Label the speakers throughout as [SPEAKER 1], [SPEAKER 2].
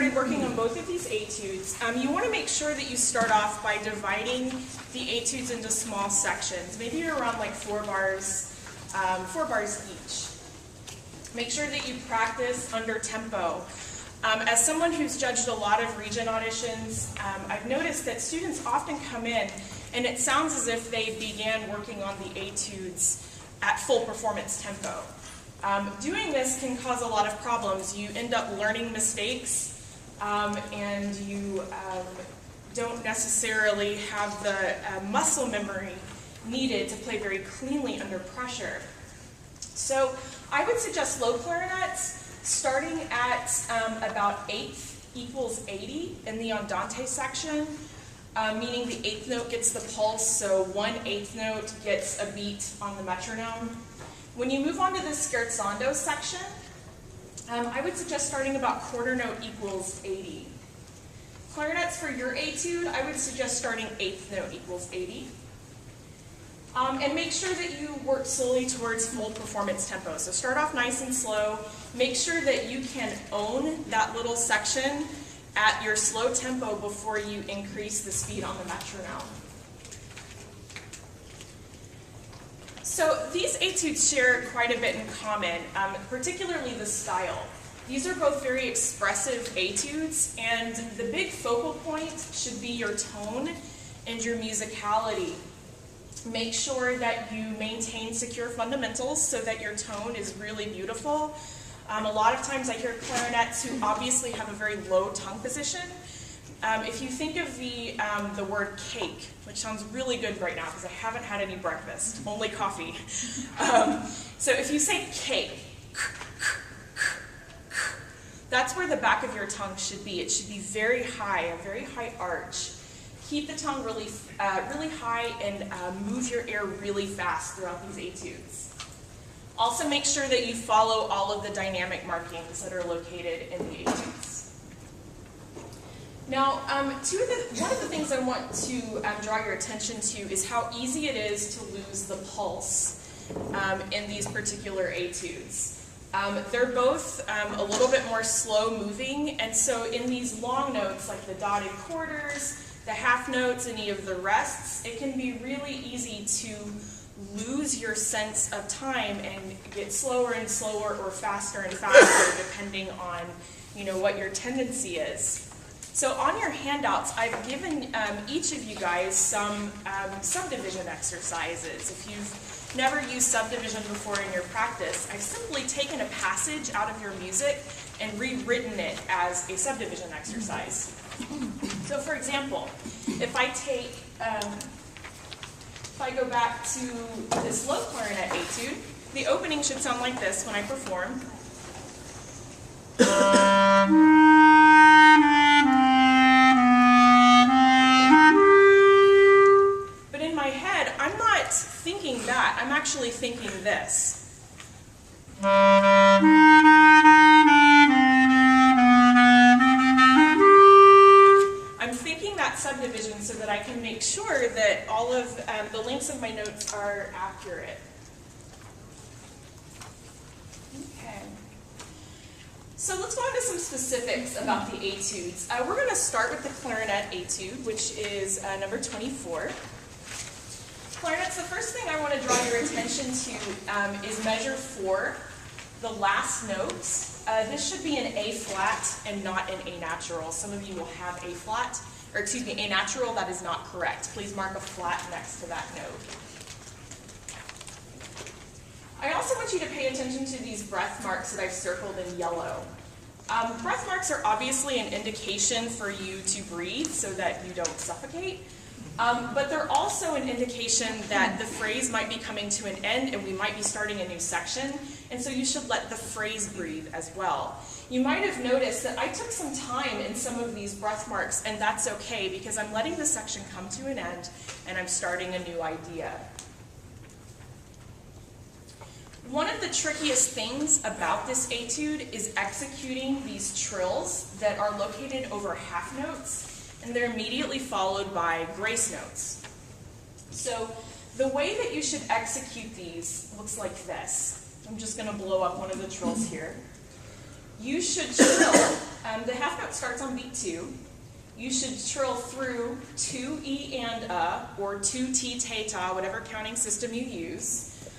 [SPEAKER 1] started working on both of these etudes, you want to make sure that you start off by dividing the etudes into small sections, maybe around like 4 bars each. Make sure that you practice under tempo. As someone who's judged a lot of region auditions, I've noticed that students often come in and it sounds as if they began working on the etudes at full performance tempo. Doing this can cause a lot of problems. You end up learning mistakes and you don't necessarily have the muscle memory needed to play very cleanly under pressure. So I would suggest low clarinets starting at about 1/8 equals 80 in the andante section, meaning the 8th note gets the pulse, so 1/8 note gets a beat on the metronome. When you move on to the scherzando section, I would suggest starting about 1/4 note equals 80. Clarinets for your etude, I would suggest starting 8th note equals 80. And make sure that you work slowly towards full performance tempo. So start off nice and slow. Make sure that you can own that little section at your slow tempo before you increase the speed on the metronome. So these etudes share quite a bit in common, particularly the style. These are both very expressive etudes, and the big focal point should be your tone and your musicality. Make sure that you maintain secure fundamentals so that your tone is really beautiful. A lot of times I hear clarinets who obviously have a very low tongue position. If you think of the word cake, which sounds really good right now because I haven't had any breakfast, only coffee. So if you say cake, that's where the back of your tongue should be. It should be very high, a very high arch. Keep the tongue really high and move your air really fast throughout these etudes. Also make sure that you follow all of the dynamic markings that are located in the etudes. Now, one of the things I want to draw your attention to is how easy it is to lose the pulse in these particular etudes. They're both a little bit more slow moving, and so in these long notes like the dotted quarters, the half notes, any of the rests, it can be really easy to lose your sense of time and get slower and slower or faster and faster depending on what your tendency is. So on your handouts, I've given each of you guys some subdivision exercises. If you've never used subdivision before in your practice, I've simply taken a passage out of your music and rewritten it as a subdivision exercise. So for example, if I go back to this low clarinet etude, the opening should sound like this when I perform. But in my head, I'm not thinking that, I'm actually thinking this. Subdivision so that I can make sure that all of the lengths of my notes are accurate. Okay. So let's go into some specifics about the etudes. We're going to start with the clarinet etude, which is number 24. Clarinets, the first thing I want to draw your attention to is measure 4, the last notes. This should be an A flat and not an A natural. Some of you will have A flat. Or excuse me, A natural, that is not correct. Please mark a flat next to that note. I also want you to pay attention to these breath marks that I've circled in yellow. Breath marks are obviously an indication for you to breathe so that you don't suffocate, but they're also an indication that the phrase might be coming to an end and we might be starting a new section, and so you should let the phrase breathe as well. You might have noticed that I took some time in some of these breath marks, and that's okay because I'm letting the section come to an end and I'm starting a new idea. One of the trickiest things about this etude is executing these trills that are located over half notes, and they're immediately followed by grace notes. So the way that you should execute these looks like this. I'm just going to blow up one of the trills here. you should trill, the half note starts on beat 2. You should trill through 2 E and or 2 T ta, whatever counting system you use,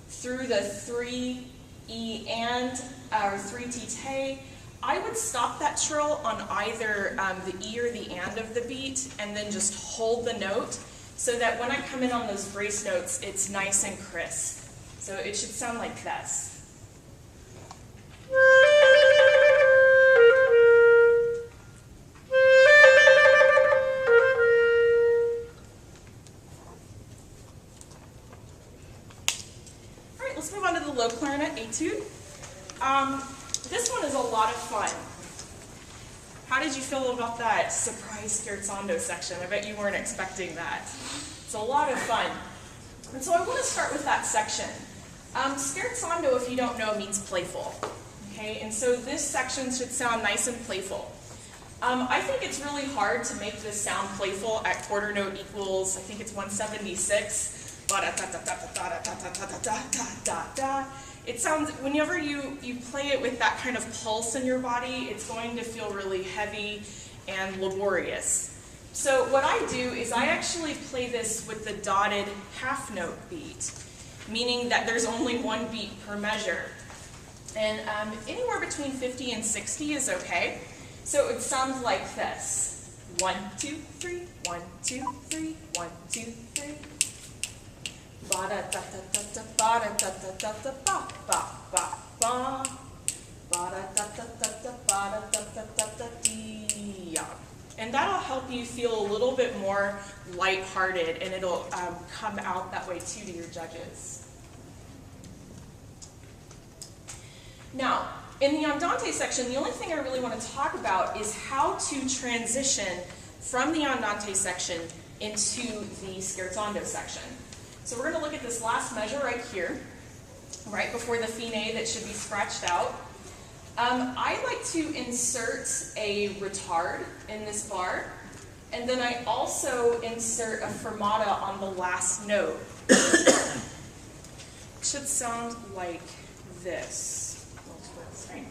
[SPEAKER 1] through the 3 E and, or 3 T te. I would stop that trill on either the E or the and of the beat, and then just hold the note, so that when I come in on those brace notes, it's nice and crisp. So it should sound like this. All right, let's move on to the low clarinet etude. This one is a lot of fun. How did you feel about that surprise scherzando section? I bet you weren't expecting that. It's a lot of fun. And so I want to start with that section. Scherzando, if you don't know, means playful. Okay, and so this section should sound nice and playful. I think it's really hard to make this sound playful at quarter note equals, I think it's 176. It sounds, whenever you play it with that kind of pulse in your body, it's going to feel really heavy and laborious. So what I do is I actually play this with the dotted half note beat, meaning that there's only one beat per measure. And anywhere between 50 and 60 is okay. So it sounds like this. 1, 2, 3, 1, 2, 3, 1, 2, 3. Ba da da da da da ba da da da da ba ba ba ba ba da da da da ba da da da da dee. And that'll help you feel a little bit more lighthearted, and it'll come out that way too to your judges. Now, in the andante section, the only thing I really want to talk about is how to transition from the andante section into the scherzando section. So we're going to look at this last measure right here, right before the fine that should be scratched out. I like to insert a retard in this bar, and then I also insert a fermata on the last note. It should sound like this. Right?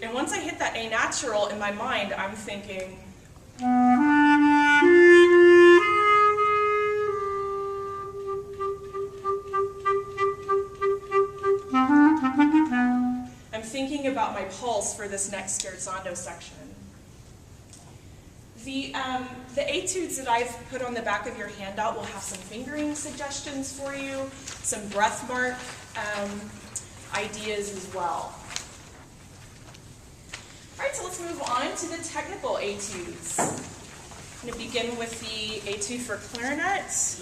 [SPEAKER 1] And once I hit that A natural in my mind, I'm thinking, I'm thinking about my pulse for this next scherzando section. The etudes that I've put on the back of your handout will have some fingering suggestions for you, some breath mark ideas as well. All right, so let's move on to the technical etudes. I'm going to begin with the etude for clarinet.